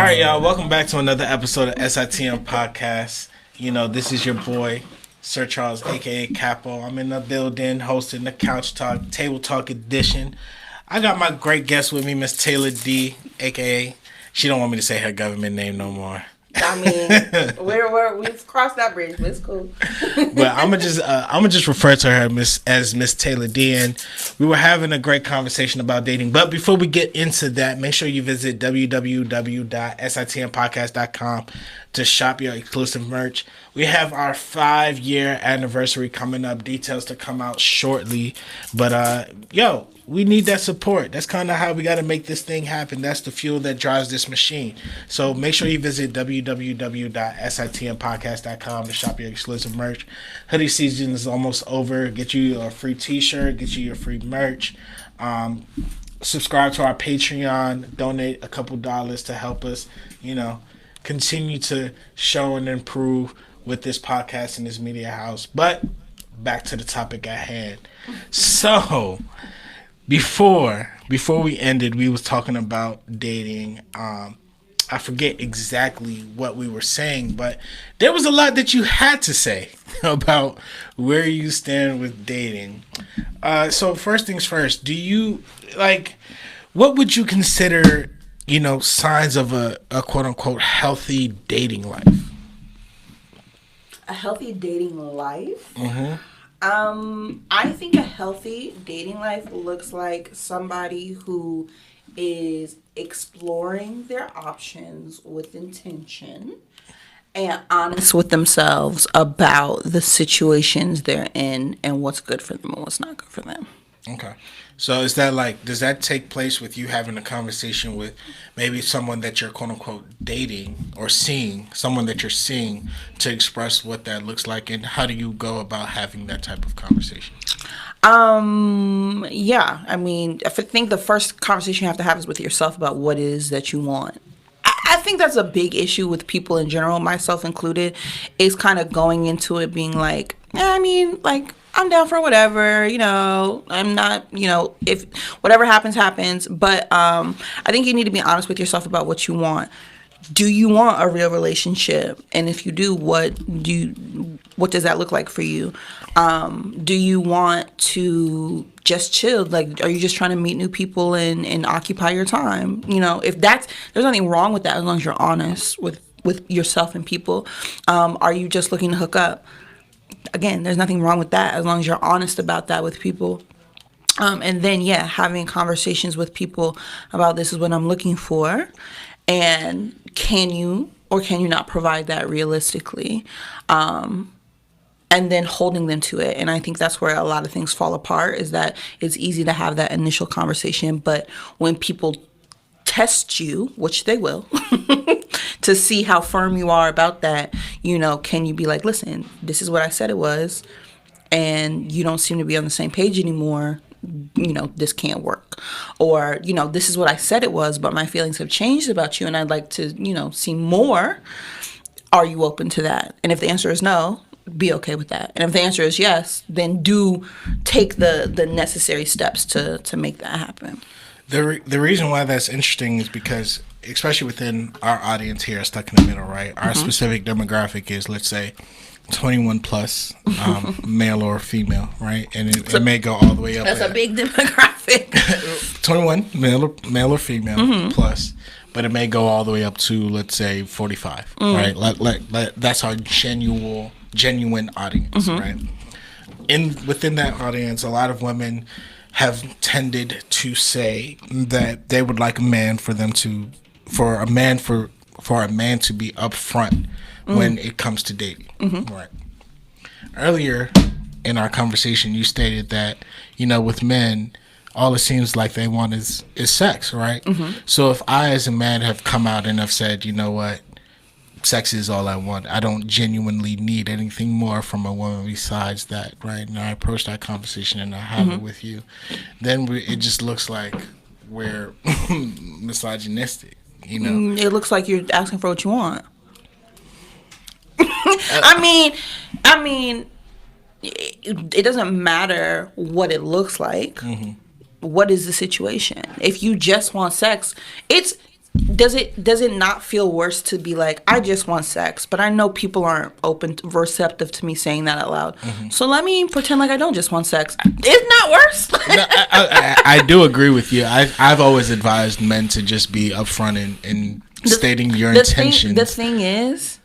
right, y'all. Welcome back to another episode of SitM Podcast. You know, this is your boy, Sir Charles, a.k.a. Capo. I'm in the building hosting the Couch Talk, Table Talk edition. I got my great guest with me, Miss Taylour D, a.k.a. She don't want me to say her government name no more. I mean, we've crossed that bridge, but it's cool. But I'm gonna just refer to her as Miss Taylour D, and we were having a great conversation about dating. But before we get into that, make sure you visit www.sitmpodcast.com to shop your exclusive merch. We have our 5-year anniversary coming up. Details to come out shortly. But we need that support. That's kind of how we got to make this thing happen. That's the fuel that drives this machine. So make sure you visit www.sitmpodcast.com to shop your exclusive merch. Hoodie season is almost over. Get you a free t-shirt. Get you your free merch. Subscribe to our Patreon. Donate a couple dollars to help us, continue to show and improve with this podcast and this media house. But back to the topic at hand. So Before we ended, we was talking about dating. I forget exactly what we were saying, but there was a lot that you had to say about where you stand with dating. So first things first, what would you consider, signs of a quote unquote healthy dating life? A healthy dating life? Mm-hmm. I think a healthy dating life looks like somebody who is exploring their options with intention and honest with themselves about the situations they're in and what's good for them and what's not good for them. Okay. So does that take place with you having a conversation with maybe someone that you're quote unquote dating or someone that you're seeing to express what that looks like, and how do you go about having that type of conversation? Yeah. I mean, I think the first conversation you have to have is with yourself about what it is that you want. I think that's a big issue with people in general, myself included, is kind of going into it being like, I'm down for whatever, I'm not, if whatever happens. But I think you need to be honest with yourself about what you want. Do you want a real relationship? And if you do, what does that look like for you? Do you want to just chill? Like, are you just trying to meet new people and occupy your time? If there's nothing wrong with that as long as you're honest with yourself and people. Are you just looking to hook up? Again, there's nothing wrong with that as long as you're honest about that with people. And then, having conversations with people about this is what I'm looking for. And can you or can you not provide that realistically? And then holding them to it. And I think that's where a lot of things fall apart, is that it's easy to have that initial conversation. But when people test you, which they will, to see how firm you are about that, can you be like, listen, this is what I said it was, and you don't seem to be on the same page anymore. This can't work. Or, this is what I said it was, but my feelings have changed about you and I'd like to, see more. Are you open to that? And if the answer is no, be okay with that. And if the answer is yes, then do take the necessary steps to make that happen. The reason why that's interesting is because, especially within our audience here, Stuck in the Middle, right? Our specific demographic is, let's say, 21 plus, male or female, right? And it may go all the way up. That's a big demographic. 21, male or female plus, but it may go all the way up to, let's say, 45, right? That's our genuine audience, right? Within that audience, a lot of women have tended to say that they would like a man to be upfront when it comes to dating. Right. Earlier in our conversation, you stated that, with men, all it seems like they want is sex, right? So if I as a man have come out and have said, you know what, sex is all I want, I don't genuinely need anything more from a woman besides that, right? And I approach that conversation and I have it with you, then it just looks like we're misogynistic, It looks like you're asking for what you want. I mean, it doesn't matter what it looks like. What is the situation? If you just want sex, does it not feel worse to be like, I just want sex, but I know people aren't receptive to me saying that out loud. So let me pretend like I don't just want sex. It's not worse. No, I do agree with you. I've always advised men to just be upfront and stating your intentions. The thing is,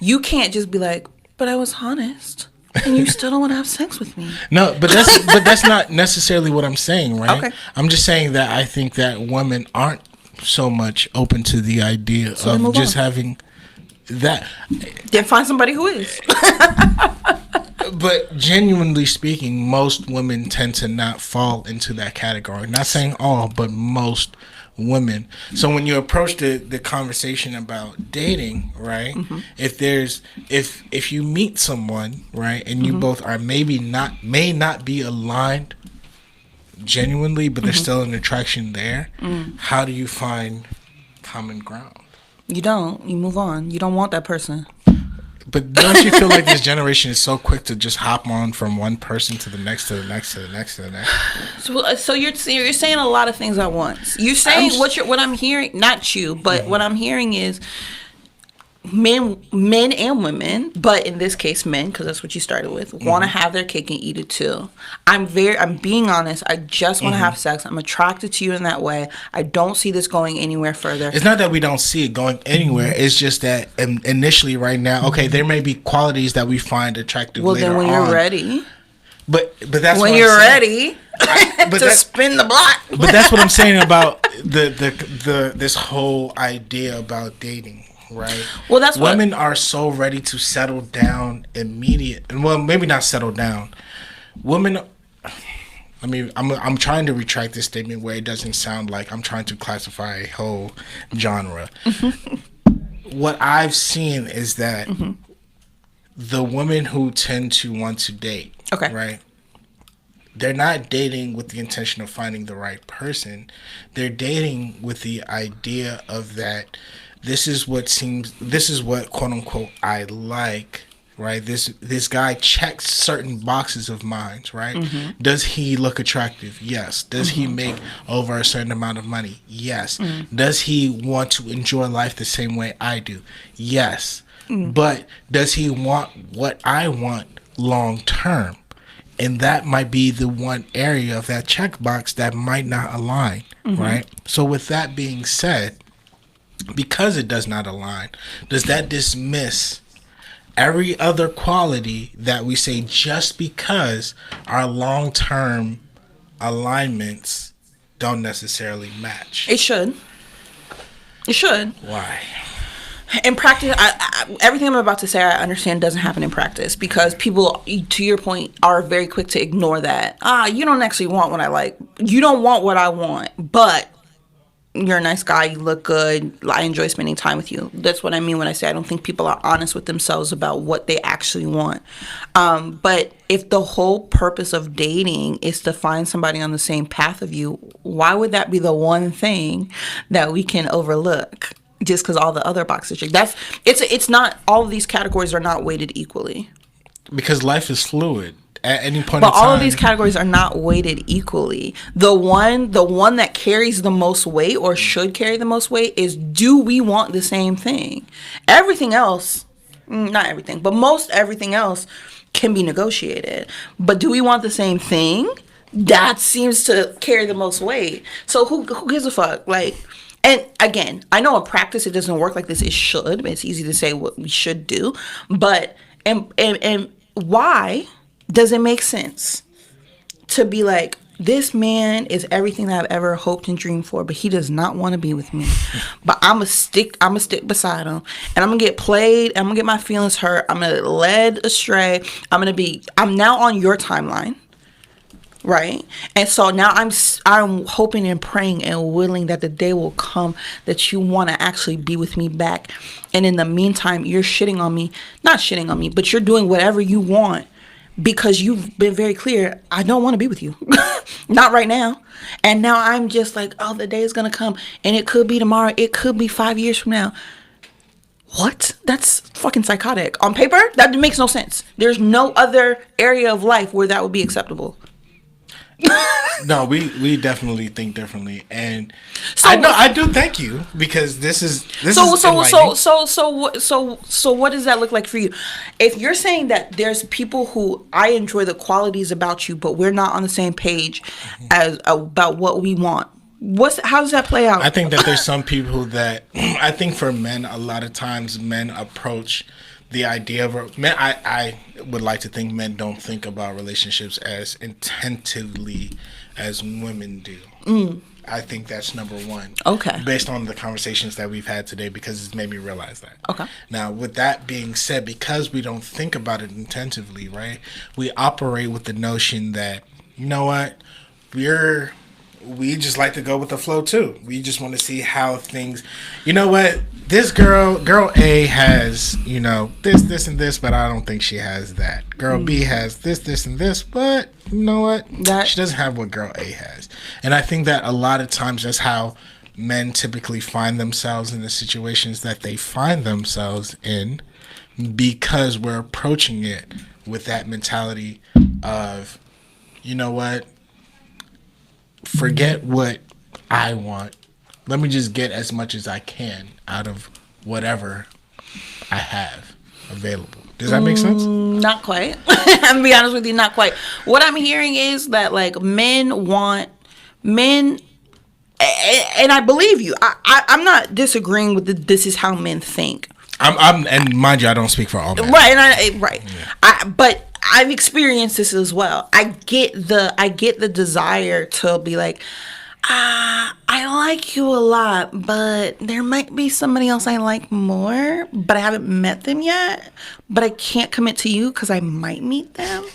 you can't just be like, but I was honest. And you still don't want to have sex with me. No, but that's not necessarily what I'm saying, right? Okay. I'm just saying that I think that women aren't so much open to the idea of just having that. Then find somebody who is. But genuinely speaking, most women tend to not fall into that category. Not saying all, but most women. So when you approach the conversation about dating, right? If you meet someone, right, and you both are may not be aligned genuinely, but there's still an attraction there, how do you find common ground? You don't. You move on. You don't want that person. But don't you feel like this generation is so quick to just hop on from one person to the next, to the next, to the next, to the next? So you're saying a lot of things at once. You're saying what I'm hearing, not you, but what I'm hearing is men and women, but in this case men, because that's what you started with, want to have their cake and eat it too. I'm being honest. I just want to have sex. I'm attracted to you in that way. I don't see this going anywhere further. It's not that we don't see it going anywhere. It's just that initially right now, okay, there may be qualities that we find attractive later on. Well, then when you're ready. But that's when you're ready to spin the block. But that's what I'm saying about the this whole idea about dating. Right. Well, that's women are so ready to settle down immediately. Well, maybe not settle down. Women. I mean, I'm trying to retract this statement where it doesn't sound like I'm trying to classify a whole genre. What I've seen is that the women who tend to want to date, right? They're not dating with the intention of finding the right person. They're dating with the idea of that. This is what quote unquote I like, right? This guy checks certain boxes of mine, right? Does he look attractive? Yes. Does he make over a certain amount of money? Yes. Does he want to enjoy life the same way I do? Yes. But does he want what I want long term? And that might be the one area of that checkbox that might not align, right? So with that being said, because it does not align, does that dismiss every other quality that we say just because our long-term alignments don't necessarily match? It should. It should. Why? In practice, everything I'm about to say, I understand doesn't happen in practice because people, to your point, are very quick to ignore that. You don't actually want what I like. You don't want what I want, but you're a nice guy, you look good, I enjoy spending time with you. That's what I mean when I say I don't think people are honest with themselves about what they actually want. But if the whole purpose of dating is to find somebody on the same path of you, why would that be the one thing that we can overlook just because all the other boxes check? It's not, all of these categories are not weighted equally. Because life is fluid. At any point but in time. all of these categories are not weighted equally. The one that carries the most weight or should carry the most weight is, do we want the same thing? Everything else, not everything, but most everything else can be negotiated. But do we want the same thing? That seems to carry the most weight. So who gives a fuck? Like, and again, I know in practice it doesn't work like this. It should. It's easy to say what we should do, but and why does it make sense to be like, this man is everything that I've ever hoped and dreamed for, but he does not want to be with me. But I'm gonna stick beside him, and I'm gonna get played, I'm gonna get my feelings hurt, I'm gonna led astray, I'm now on your timeline, right? And so now I'm hoping and praying and willing that the day will come that you want to actually be with me back. And in the meantime, you're not shitting on me, but you're doing whatever you want. Because you've been very clear, I don't want to be with you. Not right now. And now I'm just like, oh, the day is going to come. And it could be tomorrow. It could be 5 years from now. What? That's fucking psychotic. On paper, that makes no sense. There's no other area of life where that would be acceptable. No, we definitely think differently, and so, I do thank you because this is enlightening. So what does that look like for you? If you're saying that there's people who I enjoy the qualities about you, but we're not on the same page as about what we want, how does that play out? I think that there's some people that I think for men, a lot of times men approach the idea of men. I would like to think men don't think about relationships as intentively as women do. I think that's number one. Okay. Based on the conversations that we've had today, because it's made me realize that. Okay. Now, with that being said, because we don't think about it intentively, right? We operate with the notion that, you know what, we just like to go with the flow too. We just want to see how things, you know what, this girl A has, you know, this and this, but I don't think she has that. Girl B has this and this, but you know what, she doesn't have what girl A has. And I think that a lot of times that's how men typically find themselves in the situations that they find themselves in, because we're approaching it with that mentality of, you know what, forget what I want. Let me just get as much as I can out of whatever I have available. Does that make sense? Not quite. I'm gonna be honest with you, not quite. What I'm hearing is that like men, and I believe you. I'm not disagreeing with this is how men think. And mind you, I don't speak for all men. Right, Yeah. But I've experienced this as well. I get the desire to be like, I like you a lot, but there might be somebody else I like more, but I haven't met them yet. But I can't commit to you because I might meet them.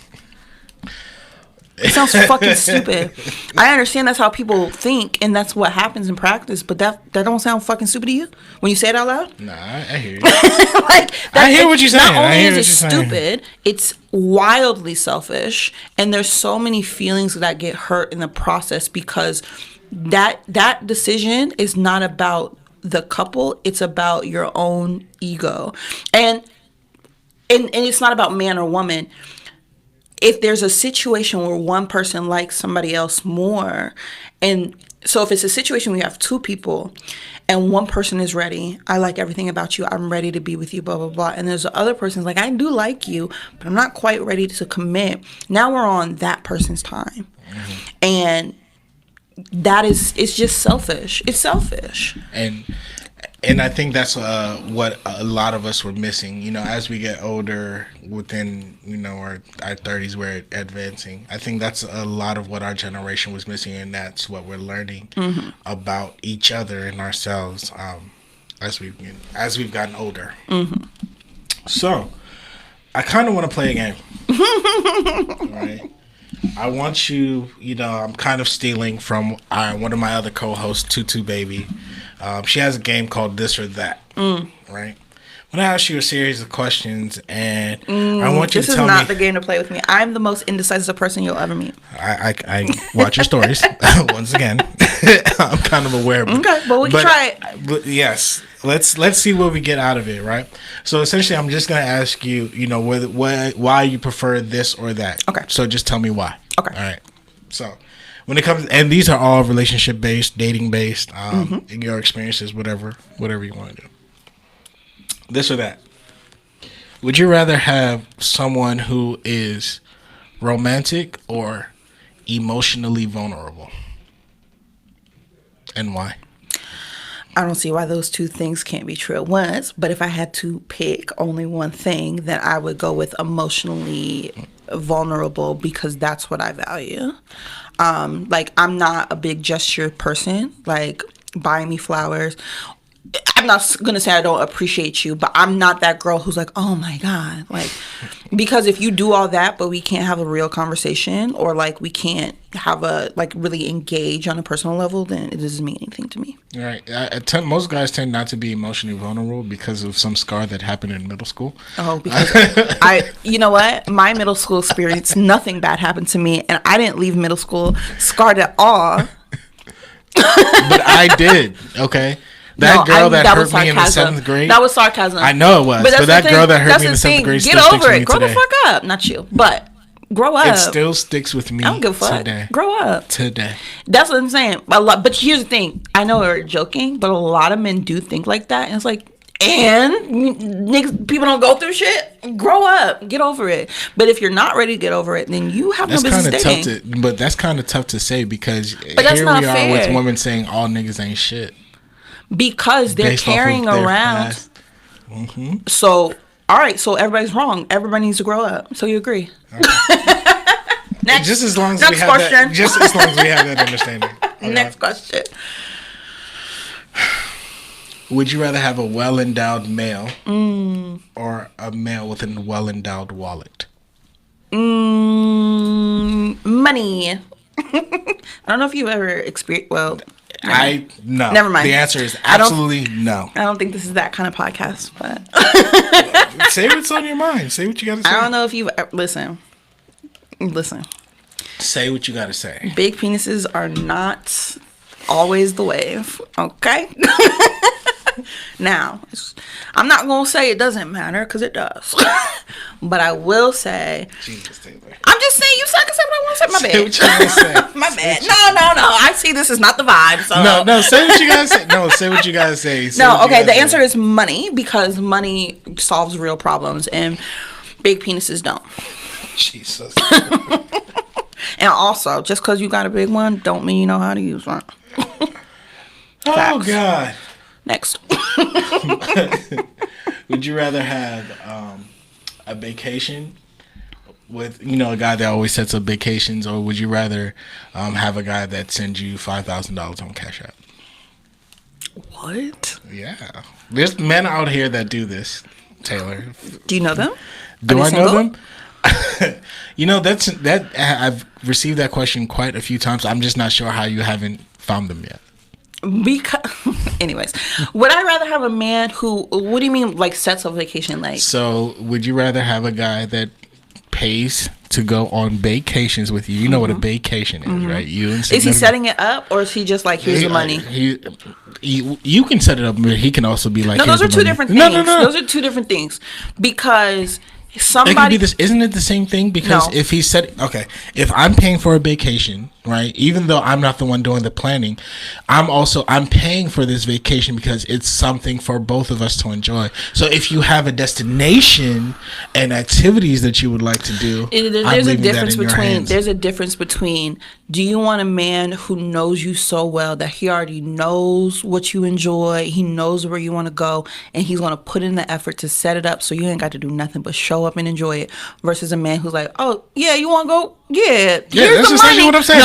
It sounds fucking stupid. I understand that's how people think, and that's what happens in practice. But that don't sound fucking stupid to you when you say it out loud. Nah, I hear you. I hear what you're saying. Not only is it stupid, it's wildly selfish, and there's so many feelings that get hurt in the process because that decision is not about the couple; it's about your own ego, and it's not about man or woman. If there's a situation where one person likes somebody else more, and so if it's a situation where you have two people and one person is ready, I like everything about you, I'm ready to be with you, blah, blah, blah. And there's the other person's like, I do like you, but I'm not quite ready to commit. Now we're on that person's time. Mm-hmm. And it's just selfish. It's selfish. And I think that's what a lot of us were missing. You know, as we get older, within, you know, our 30s, we're advancing. I think that's a lot of what our generation was missing, and that's what we're learning about each other and ourselves as we've gotten older. Mm-hmm. So, I kind of want to play a game. Right? I want you, you know, I'm kind of stealing from one of my other co-hosts, Tutu Baby. She has a game called This or That, right? I'm going to ask you a series of questions, and I want you to tell me... This is not the game to play with me. I'm the most indecisive person you'll ever meet. I watch your stories, once again. I'm kind of aware. Okay, but we can try it. But yes, let's see what we get out of it, right? So essentially, I'm just going to ask you, you know, why you prefer this or that. Okay. So just tell me why. Okay. All right. So... when it comes, and these are all relationship based, dating based, your experiences, whatever you want to do. This or that. Would you rather have someone who is romantic or emotionally vulnerable? And why? I don't see why those two things can't be true at once. But if I had to pick only one thing, then I would go with emotionally vulnerable because that's what I value. Like, I'm not a big gesture person, like buying me flowers. I'm not going to say I don't appreciate you, but I'm not that girl who's like, oh my God. Like, because if you do all that, but we can't have a real conversation or like we can't have really engage on a personal level, then it doesn't mean anything to me. Right. Most guys tend not to be emotionally vulnerable because of some scar that happened in middle school. Oh, because you know what? My middle school experience, nothing bad happened to me, and I didn't leave middle school scarred at all. But I did, okay? That girl that hurt me in the 7th grade. That was sarcasm. I know it was. But that girl that hurt me in the 7th grade Get over it. Grow the fuck up. Not you. But Grow up. It still sticks with me. I don't give a fuck. Today. Grow up. Today. That's what I'm saying. But here's the thing. I know we're joking, but a lot of men do think like that. And it's like, and niggas, people don't go through shit. Grow up. Get over it. But if you're not ready to get over it, then you have no business dating. But that's kind of tough to say because here we are with women saying all niggas ain't shit. Because they're carrying around. Mm-hmm. So, all right. So everybody's wrong. Everybody needs to grow up. So you agree? Okay. Next. Just as long as we have question. that. Just as long as we have that understanding. Okay. Next question. Would you rather have a well-endowed male or a male with a well-endowed wallet? Money. I don't know if you've ever experienced. Well, no. Never mind. The answer is absolutely no. I don't think this is that kind of podcast. But say what's on your mind. Say what you got to say. I don't know if you've listen. Say what you got to say. Big penises are not always the wave. Okay. Now, I'm not going to say it doesn't matter because it does. But I will say. Jesus, Taylor. I'm just saying you can say what I want to say. My bad. Say what you gotta say. My bad. No. I see this is not the vibe. So. No, say what you got to say. No, say what you got to say. Okay. The answer is money because money solves real problems and big penises don't. Jesus. And also, just because you got a big one, don't mean you know how to use one. Oh, God. Next. Would you rather have a vacation with, a guy that always sets up vacations, or would you rather have a guy that sends you $5,000 on Cash App? What? Yeah. There's men out here that do this, Taylor. Do you know them? Do I know them? that I've received that question quite a few times. I'm just not sure how you haven't found them yet. Anyways, would I rather have a man who? What do you mean, like sets up vacation? Like, so would you rather have a guy that pays to go on vacations with you? You know what a vacation is, right? Is he setting it up, or is he just like, here's the money? You can set it up, but he can also be like, no, those are two different things. No. Those are two different things because. Somebody, it could be this. Isn't it the same thing? Because if if I'm paying for a vacation, right? Even though I'm not the one doing the planning, I'm paying for this vacation because it's something for both of us to enjoy. So if you have a destination and activities that you would like to do, there's a difference between do you want a man who knows you so well that he already knows what you enjoy, he knows where you want to go, and he's going to put in the effort to set it up so you ain't got to do nothing but show up and enjoy it, versus a man who's like, oh yeah, you want to go, here's the money. What I'm saying.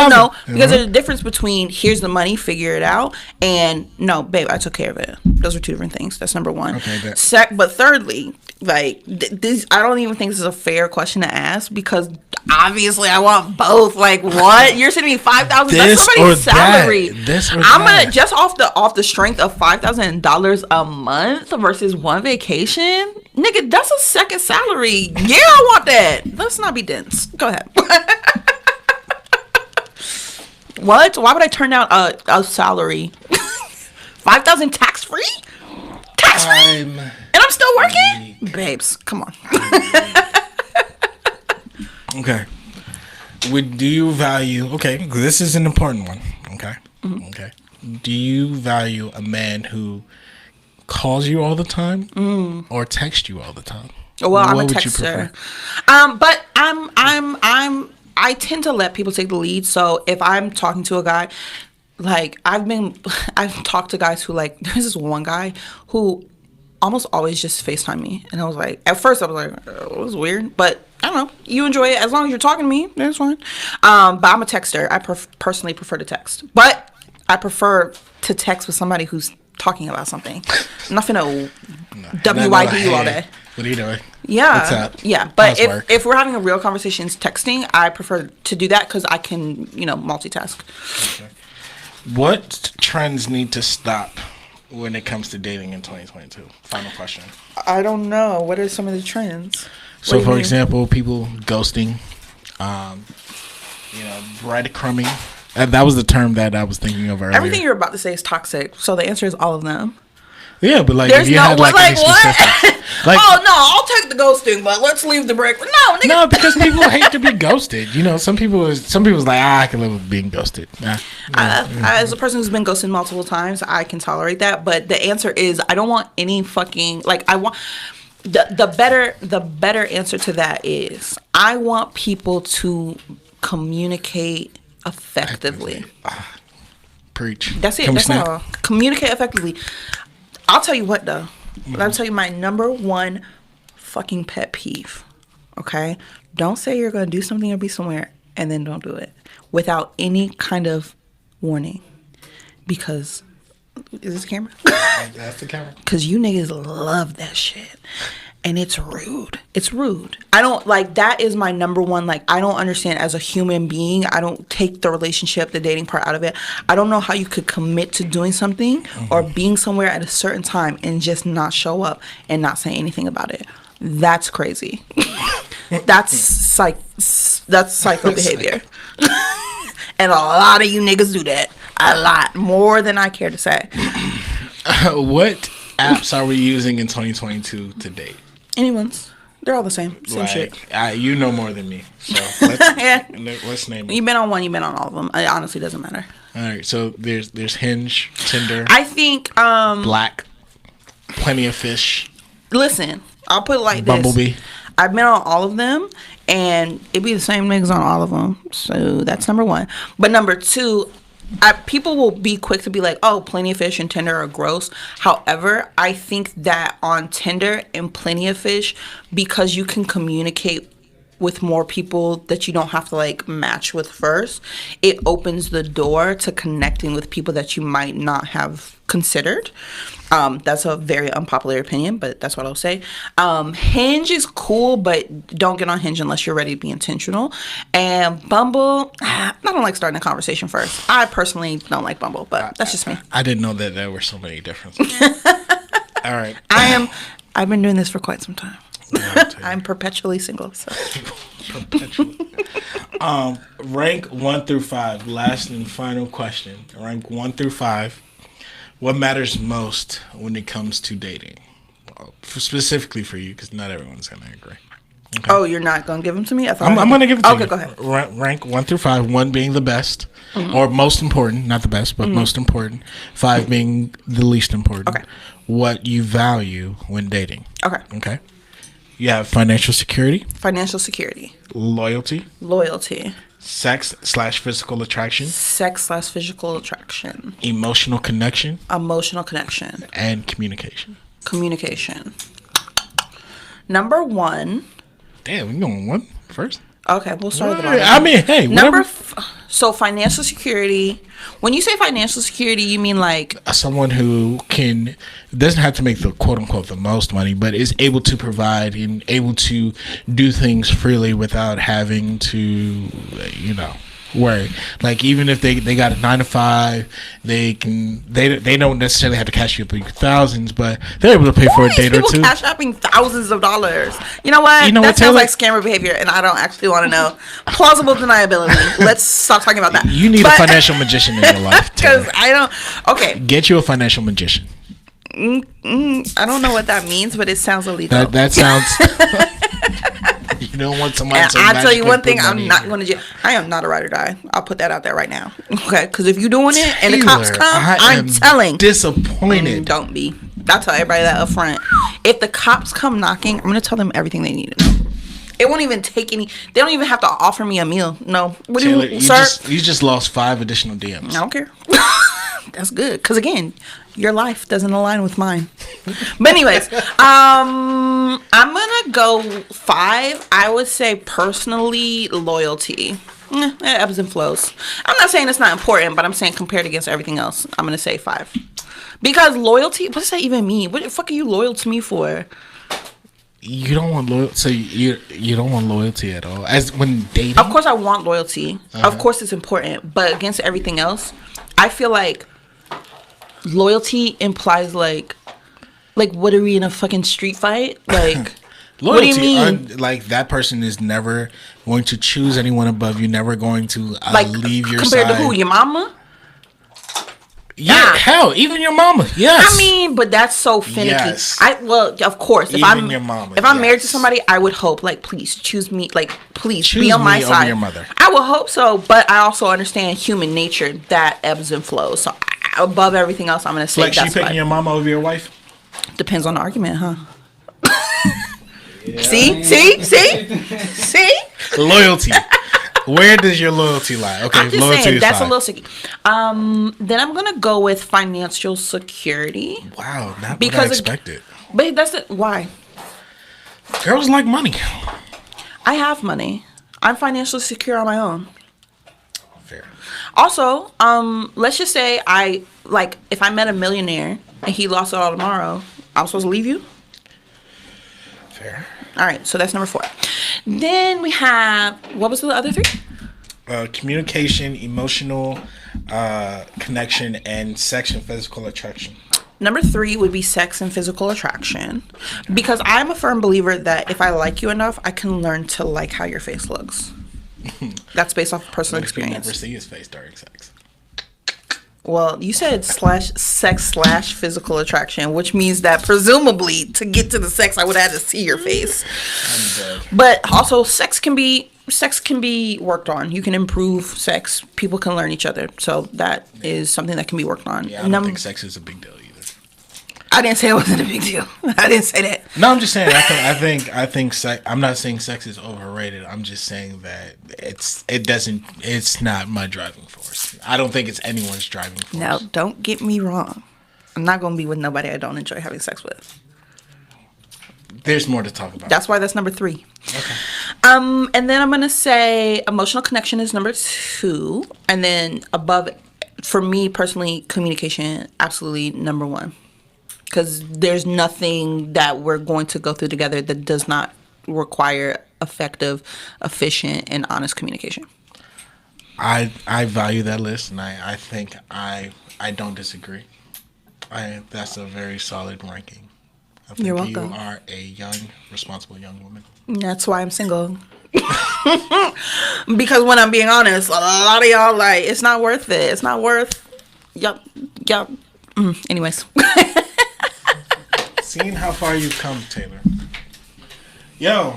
No, because there's a difference between here's the money, figure it out, and no, babe, I took care of it. Those are two different things. That's number one. Okay, but thirdly, like this, I don't even think this is a fair question to ask because obviously I want both. Like, what? You're sending me $5,000? That's somebody's salary. I'm gonna just off the strength of $5,000 a month versus one vacation, nigga. That's a second salary. Yeah, I want that. Let's not be dense. Go ahead. What? Why would I turn down a salary? $5,000 tax free? Tax free? And I'm still working? Babes, come on. Okay. Do you value... Okay, this is an important one. Okay? Mm-hmm. Okay. Do you value a man who calls you all the time or texts you all the time? Well, I'm a texter. But I tend to let people take the lead. So if I'm talking to a guy, like I've talked to guys who like, there's this one guy who almost always just FaceTime me. And I was like, at first I was like, oh, it was weird, but I don't know. You enjoy it as long as you're talking to me. That's fine. But I'm a texter. I personally prefer to text, but I prefer to text with somebody who's talking about something. I'm not finna WYD you all day. What are you doing? Yeah. What's up? Yeah. But if we're having a real conversation texting, I prefer to do that because I can, multitask. Okay. What trends need to stop when it comes to dating in 2022? Final question. I don't know. What are some of the trends? So, for example, people ghosting, breadcrumbing. That was the term that I was thinking of earlier. Everything you're about to say is toxic. So the answer is all of them. Yeah, but like, there's if you had like any specifics. Like, oh no, I'll take the ghosting, but let's leave the break. No, nigga. No, because people hate to be ghosted. You know, some people's like, I can live with being ghosted. As a person who's been ghosted multiple times, I can tolerate that. But the answer is, I don't want any fucking, like, I want the better answer to that is, I want people to communicate effectively. Preach. That's it. That's all. Communicate effectively. I'll tell you what though. I'll tell you my number one fucking pet peeve. Okay? Don't say you're gonna do something or be somewhere and then don't do it without any kind of warning. Because is this the camera? That's the camera. Because you niggas love that shit. And it's rude. It's rude. I don't, like, that is my number one, like, I don't understand as a human being. I don't take the relationship, the dating part out of it. I don't know how you could commit to doing something or being somewhere at a certain time and just not show up and not say anything about it. That's crazy. That's psycho behavior. And a lot of you niggas do that. A lot. More than I care to say. What apps are we using in 2022 to date? Anyone's. They're all the same. Same like, shit. You know more than me. So let's name it. You've been on one, you've been on all of them. It honestly doesn't matter. All right. So there's Hinge, Tinder. I think Black, Plenty of Fish. Listen, I'll put it like Bumblebee. this. I've been on all of them, and it be the same niggas on all of them. So that's number one. But number two, people will be quick to be like, oh, Plenty of Fish and Tinder are gross. However, I think that on Tinder and Plenty of Fish, because you can communicate with more people that you don't have to like match with first, it opens the door to connecting with people that you might not have considered. That's a very unpopular opinion, but that's what I'll say. Hinge is cool, but don't get on Hinge unless you're ready to be intentional. And Bumble, I don't like starting a conversation first. I personally don't like Bumble, but that's just me. I didn't know that there were so many differences. All right. I've been doing this for quite some time. I'm perpetually single. So. Perpetually. Rank 1 through 5. Last and final question. Rank 1 through 5. What matters most when it comes to dating? Well, specifically for you, because not everyone's going to agree. Okay. Oh, you're not going to give them to me? I'm going to give it to you. Okay, go ahead. Rank 1 through 5. 1 being the best, or most important. Not the best, but most important. 5 being the least important. Okay. What you value when dating. Okay. Okay. You have financial security. Financial security. Loyalty. Loyalty. Sex/physical attraction. Sex/physical attraction. Emotional connection. Emotional connection. And communication. Communication. Number 1. Damn, we going 1 first? Okay, we'll start with the bottom. I mean, hey, whatever. So financial security. When you say financial security, you mean like someone who doesn't have to make the quote unquote the most money, but is able to provide and able to do things freely without having to, worry. Like even if they got a 9 to 5, they don't necessarily have to cash you up thousands, but they're able to pay for a date or two. Cash shopping thousands of dollars. You know what? That sounds like scammer behavior, and I don't actually want to know. Plausible deniability. Let's stop talking about that. You need a financial magician in your life. Because I don't. Okay. Get you a financial magician. I don't know what that means, but it sounds illegal. That sounds. You don't want someone to I'll tell you one thing, I'm not going to jail. I am not a ride or die. I'll put that out there right now. Okay? Because if you're doing it and the cops come, I'm telling. Disappointed. Don't be. I'll tell everybody that up front. If the cops come knocking, I'm going to tell them everything they need to know. It won't even take any. They don't even have to offer me a meal. No. What do you, sir? You just lost 5 additional DMs. I don't care. That's good. Because again, your life doesn't align with mine. But anyways, I'm going to go 5. I would say personally, loyalty. It ebbs and flows. I'm not saying it's not important, but I'm saying compared against everything else, I'm going to say 5. Because loyalty, what does that even mean? What the fuck are you loyal to me for? You don't want loyalty. So you don't want loyalty at all. As when dating. Of course, I want loyalty. Of course, it's important. But against everything else, I feel like loyalty implies like what are we in a fucking street fight? Like loyalty, what do you mean? Like that person is never going to choose anyone above you. Never going to leave your compared side. To who? Your mama? Yeah, hell, even your mama. Yes. I mean, but that's so finicky. Yes. Well, of course, if Even your mama, if I'm married to somebody, I would hope, like, please choose me, like, please be on my over side. your mother. I would hope so, but I also understand human nature that ebbs and flows. So above everything else, I'm gonna say Like, that's you picking your mama over your wife? Depends on the argument, huh? Yeah. See? Loyalty. Where does your loyalty lie? Okay, I'm just loyalty saying is that's fine. a little sticky. Then I'm gonna go with financial security. Wow, not Because what I expected. But that's it. Why? Girls like money. I have money. I'm financially secure on my own. Fair. Also, let's just say if I met a millionaire and he lost it all tomorrow, I'm supposed to leave you? Fair. All right, so that's number 4. Then we have, what was the other 3? Communication, emotional connection, and sex and physical attraction. Number 3 would be sex and physical attraction. Because I'm a firm believer that if I like you /enough, I can learn to like how your face looks. That's based off of personal experience. Never see his face during sex. Well, you said sex/physical attraction, which means that presumably to get to the sex, I would have to see your face. I'm dead. But also, sex can be worked on. You can improve sex. People can learn each other. So that is something that can be worked on. Yeah, I don't think sex is a big deal either. I didn't say it wasn't a big deal. I didn't say that. No, I'm just saying. I think sex. I'm not saying sex is overrated. I'm just saying that it's not my driving force. I don't think it's anyone's driving force. Now, don't get me wrong. I'm not going to be with nobody I don't enjoy having sex with. There's more to talk about. That's why that's number 3. Okay. And then I'm going to say emotional connection is number 2. And then above, for me personally, communication, absolutely number 1. Because there's nothing that we're going to go through together that does not require effective, efficient, and honest communication. I value that list, and I think I don't disagree. That's a very solid ranking. I think You're welcome. You are a young, responsible young woman. That's why I'm single. Because when I'm being honest, a lot of y'all like, it's not worth it. It's not worth. Yup. Anyways. Seeing how far you've come, Taylor. Yo,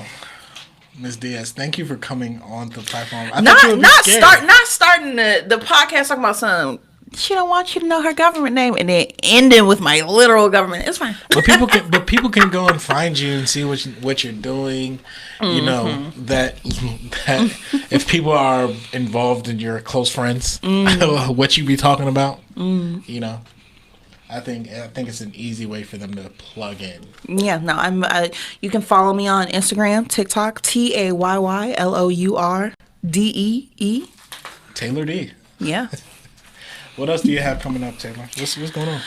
Ms. Diaz, thank you for coming on the platform. Not starting the podcast talking about something. She don't want you to know her government name, and then ending with my literal government. It's fine. But people can go and find you and see what you're doing. Mm-hmm. You know that if people are involved in your close friends, what you be talking about. You know. I think it's an easy way for them to plug in. Yeah, no, you can follow me on Instagram, TikTok, TaylourDee. Taylour D. Yeah. What else do you have coming up, Taylor? What's going on?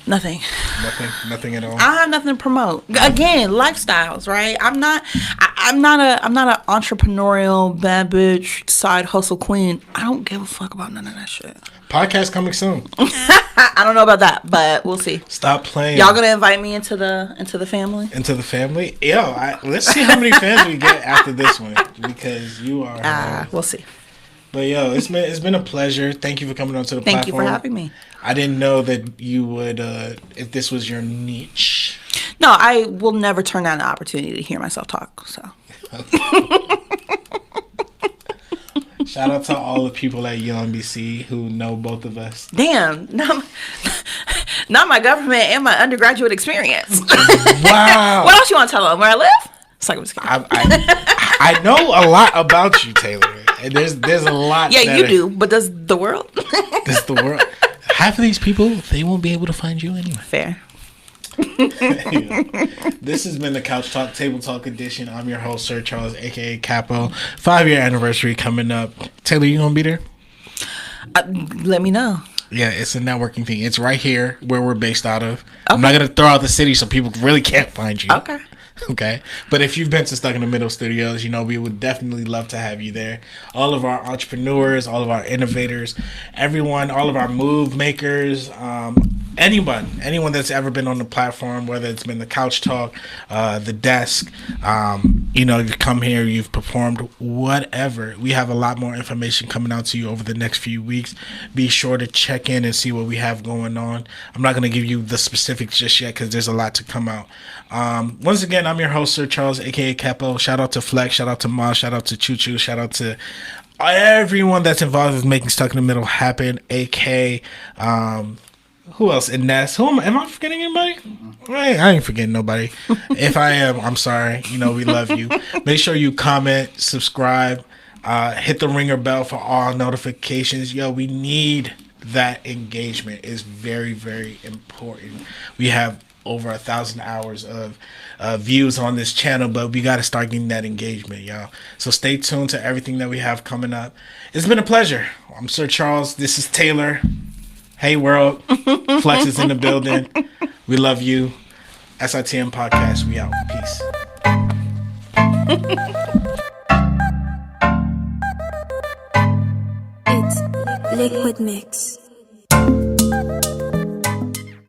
Nothing at all. I have nothing to promote. Again, lifestyles, right? I'm not an entrepreneurial bad bitch side hustle queen. I don't give a fuck about none of that shit. Podcast coming soon. I don't know about that, but we'll see. Stop playing. Y'all gonna invite me into the family? Into the family? Yo, let's see how many fans we get after this one, because you are. We'll see. But yo, it's been a pleasure. Thank you for coming onto the platform. Thank you for having me. I didn't know that you would, if this was your niche. No, I will never turn down the opportunity to hear myself talk. So. Shout out to all the people at UMBC who know both of us. Damn, not my government and my undergraduate experience. Wow. What else you want to tell them? Where I live? It's like I'm just kidding. I know a lot about you, Taylor. And there's a lot. Yeah, you do. But does the world? Does the world? Half of these people, they won't be able to find you anyway. Fair. This has been the Couch Talk Table Talk edition. I'm your host, Sir Charles, aka Capo. 5-year anniversary coming up. Taylor, you gonna be there? Let me know. Yeah, it's a networking thing. It's right here where we're based out of. Okay. I'm not gonna throw out the city so people really can't find you. Okay. But if you've been to Stuck in the Middle Studios, we would definitely love to have you there. All of our entrepreneurs, all of our innovators, everyone, all of our move makers, anyone that's ever been on the platform, whether it's been the couch talk, the desk, you've come here, you've performed, whatever. We have a lot more information coming out to you over the next few weeks. Be sure to check in and see what we have going on. I'm not going to give you the specifics just yet because there's a lot to come out. Once again, I'm your host, Sir Charles, aka Capo. Shout out to Flex, shout out to Ma, shout out to Choo Choo, shout out to everyone that's involved with making Stuck in the Middle happen, AK. Who else? Ines. Am I forgetting anybody? I ain't forgetting nobody. If I am, I'm sorry. We love you. Make sure you comment, subscribe, hit the ringer bell for all notifications. We need that engagement. It's very, very important. We have over 1,000 hours of views on this channel, but we got to start getting that engagement, y'all. So stay tuned to everything that we have coming up. It's been a pleasure. I'm Sir Charles. This is Taylor. Hey world, Flex is in the building. We love you. SitM Podcast, we out. Peace. It's Liquid Mix.